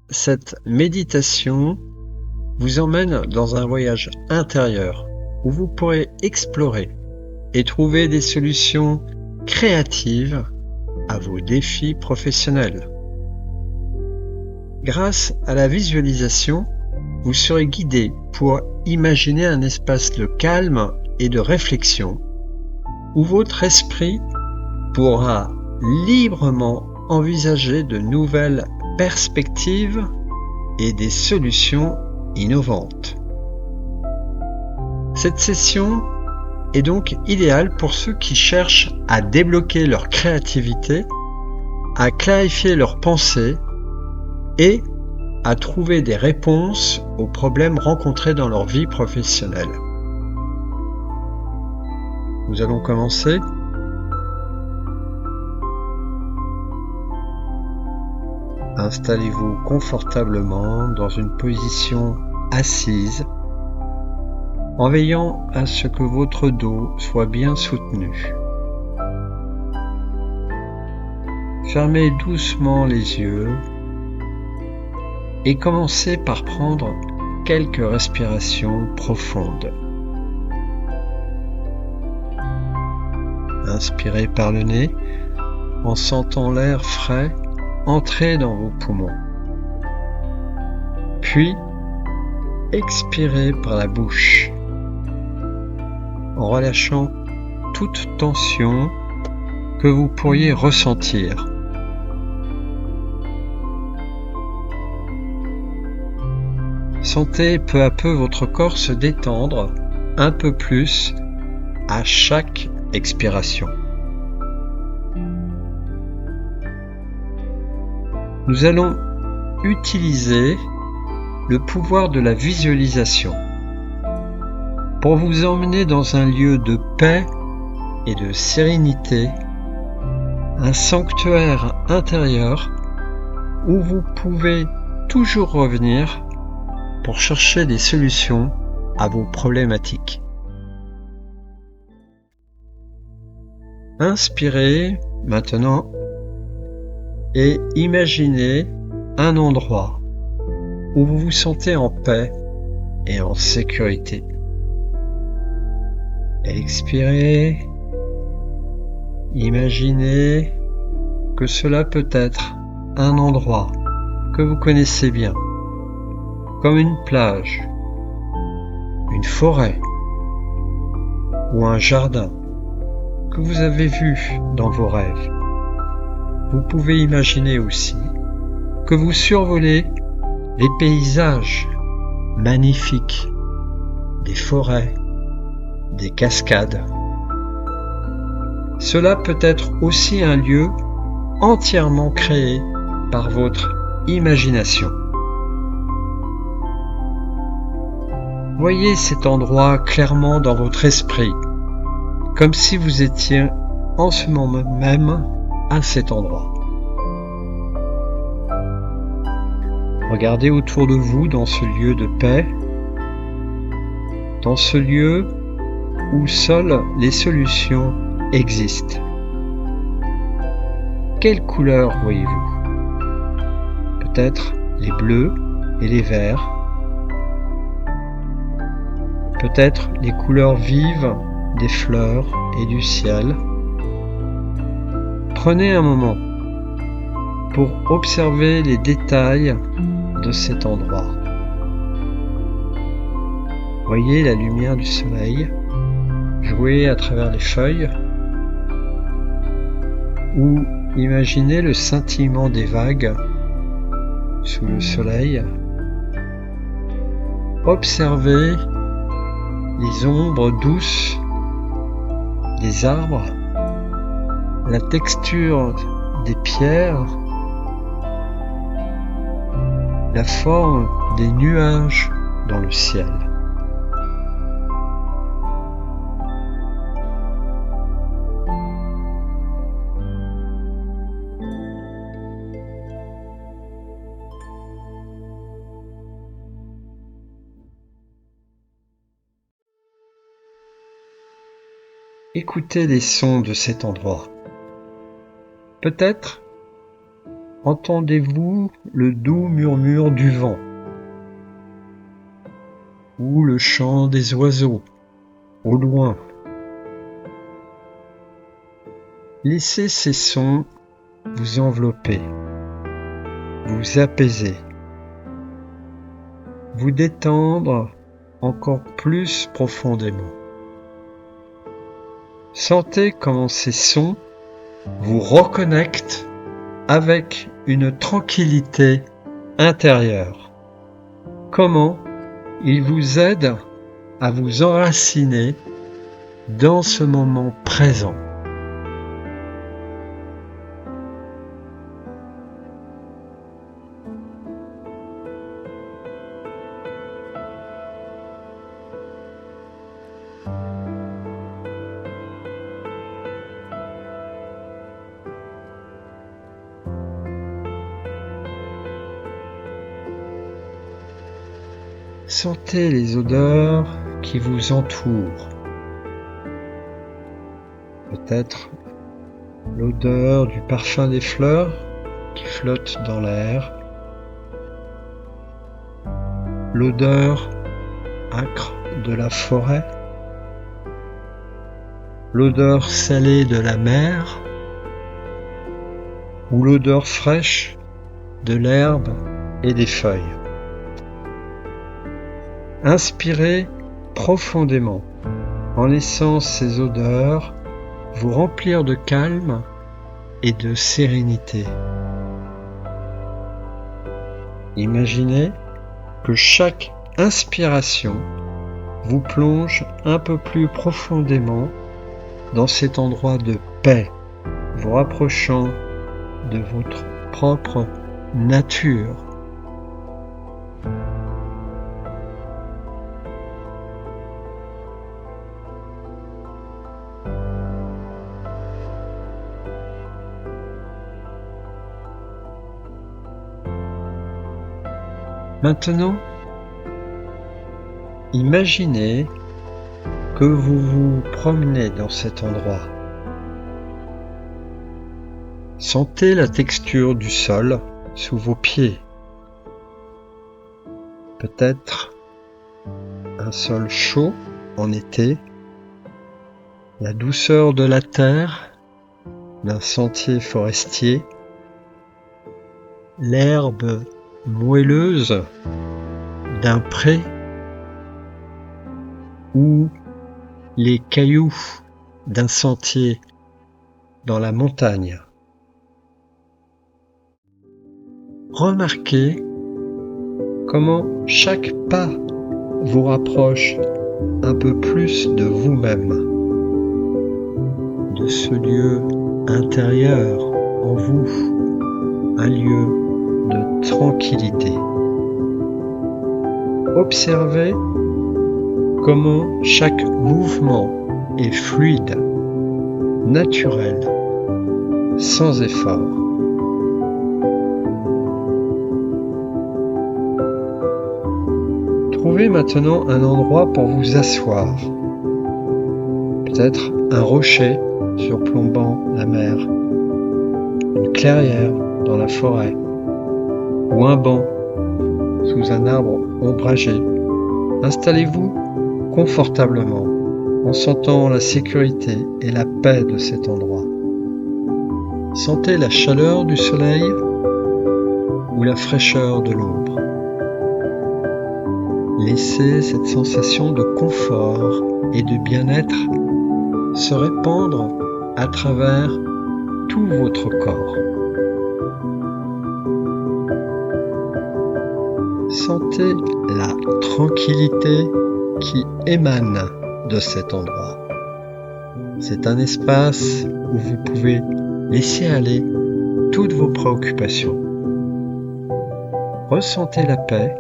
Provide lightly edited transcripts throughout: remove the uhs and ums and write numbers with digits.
cette méditation vous emmène dans un voyage intérieur où vous pourrez explorer et trouver des solutions créatives à vos défis professionnels. Grâce à la visualisation, vous serez guidé pour imaginer un espace de calme et de réflexion où votre esprit pourra librement envisager de nouvelles perspectives et des solutions innovantes. Cette session est donc idéale pour ceux qui cherchent à débloquer leur créativité, à clarifier leurs pensées et à trouver des réponses aux problèmes rencontrés dans leur vie professionnelle. Nous allons commencer. Installez-vous confortablement dans une position assise, en veillant à ce que votre dos soit bien soutenu. Fermez doucement les yeux et commencez par prendre quelques respirations profondes. Inspirez par le nez en sentant l'air frais entrer dans vos poumons. Puis, expirez par la bouche en relâchant toute tension que vous pourriez ressentir. Sentez peu à peu votre corps se détendre un peu plus à chaque expiration. Nous allons utiliser le pouvoir de la visualisation pour vous emmener dans un lieu de paix et de sérénité, un sanctuaire intérieur où vous pouvez toujours revenir pour chercher des solutions à vos problématiques. Inspirez maintenant et imaginez un endroit où vous vous sentez en paix et en sécurité. Expirez. Imaginez que cela peut être un endroit que vous connaissez bien, comme une plage, une forêt ou un jardin que vous avez vu dans vos rêves. Vous pouvez imaginer aussi que vous survolez les paysages magnifiques, des forêts, des cascades. Cela peut être aussi un lieu entièrement créé par votre imagination. Voyez cet endroit clairement dans votre esprit, comme si vous étiez en ce moment même à cet endroit. Regardez autour de vous dans ce lieu de paix, dans ce lieu où seules les solutions existent. Quelles couleurs voyez-vous ? Peut-être les bleus et les verts, peut-être les couleurs vives des fleurs et du ciel. Prenez un moment pour observer les détails de cet endroit. Voyez la lumière du soleil jouer à travers les feuilles ou imaginez le scintillement des vagues sous le soleil. Observez les ombres douces des arbres, la texture des pierres, la forme des nuages dans le ciel. Écoutez les sons de cet endroit. Peut-être Entendez-vous le doux murmure du vent ou le chant des oiseaux au loin? Laissez ces sons vous envelopper, vous apaiser, vous détendre encore plus profondément. Sentez comment ces sons vous reconnectent avec une tranquillité intérieure. Comment ils vous aident à vous enraciner dans ce moment présent. Sentez les odeurs qui vous entourent. Peut-être l'odeur du parfum des fleurs qui flotte dans l'air, l'odeur âcre de la forêt, l'odeur salée de la mer ou l'odeur fraîche de l'herbe et des feuilles. Inspirez profondément en laissant ces odeurs vous remplir de calme et de sérénité. Imaginez que chaque inspiration vous plonge un peu plus profondément dans cet endroit de paix, vous rapprochant de votre propre nature. Maintenant, imaginez que vous vous promenez dans cet endroit. Sentez la texture du sol sous vos pieds. Peut-être un sol chaud en été, la douceur de la terre, d'un sentier forestier, l'herbe moelleuse d'un pré ou les cailloux d'un sentier dans la montagne. Remarquez comment chaque pas vous rapproche un peu plus de vous-même, de ce lieu intérieur en vous, un lieu de tranquillité. Observez comment chaque mouvement est fluide, naturel, sans effort. Trouvez maintenant un endroit pour vous asseoir. Peut-être un rocher surplombant la mer, une clairière dans la forêt, ou un banc sous un arbre ombragé. Installez-vous confortablement en sentant la sécurité et la paix de cet endroit. Sentez la chaleur du soleil ou la fraîcheur de l'ombre. Laissez cette sensation de confort et de bien-être se répandre à travers tout votre corps. Sentez la tranquillité qui émane de cet endroit. C'est un espace où vous pouvez laisser aller toutes vos préoccupations. Ressentez la paix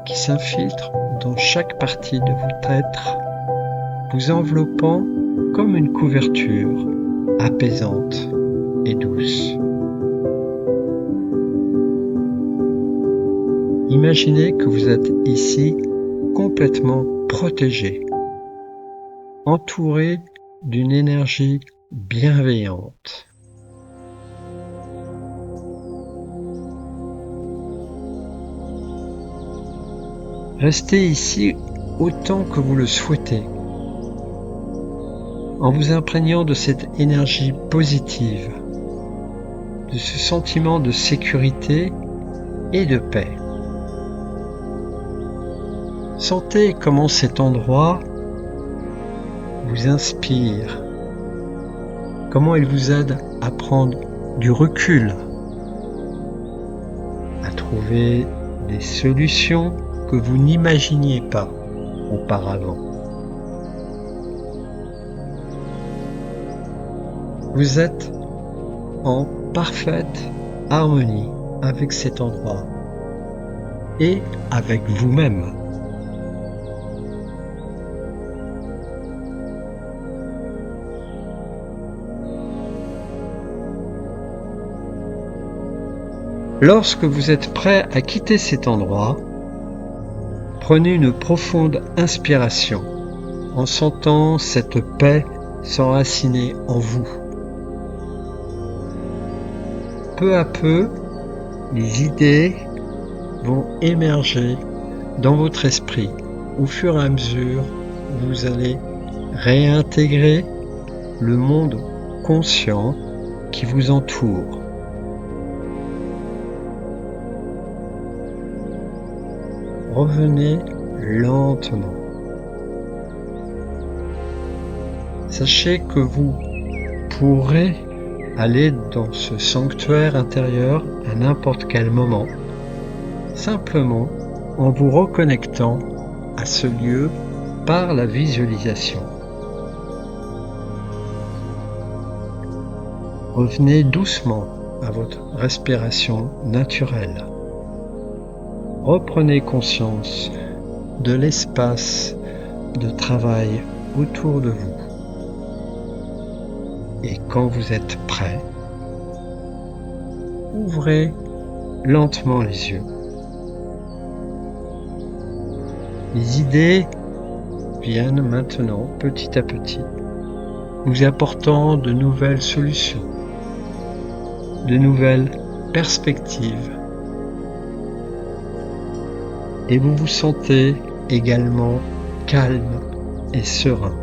qui s'infiltre dans chaque partie de votre être, vous enveloppant comme une couverture apaisante et douce. Imaginez que vous êtes ici complètement protégé, entouré d'une énergie bienveillante. Restez ici autant que vous le souhaitez, en vous imprégnant de cette énergie positive, de ce sentiment de sécurité et de paix. Sentez comment cet endroit vous inspire, comment il vous aide à prendre du recul, à trouver des solutions que vous n'imaginiez pas auparavant. Vous êtes en parfaite harmonie avec cet endroit et avec vous-même. Lorsque vous êtes prêt à quitter cet endroit, prenez une profonde inspiration en sentant cette paix s'enraciner en vous. Peu à peu, les idées vont émerger dans votre esprit au fur et à mesure où vous allez réintégrer le monde conscient qui vous entoure. Revenez lentement. Sachez que vous pourrez aller dans ce sanctuaire intérieur à n'importe quel moment, simplement en vous reconnectant à ce lieu par la visualisation. Revenez doucement à votre respiration naturelle. Reprenez conscience de l'espace de travail autour de vous. Et quand vous êtes prêt, ouvrez lentement les yeux. Les idées viennent maintenant petit à petit, vous apportant de nouvelles solutions, de nouvelles perspectives. Et vous vous sentez également calme et serein.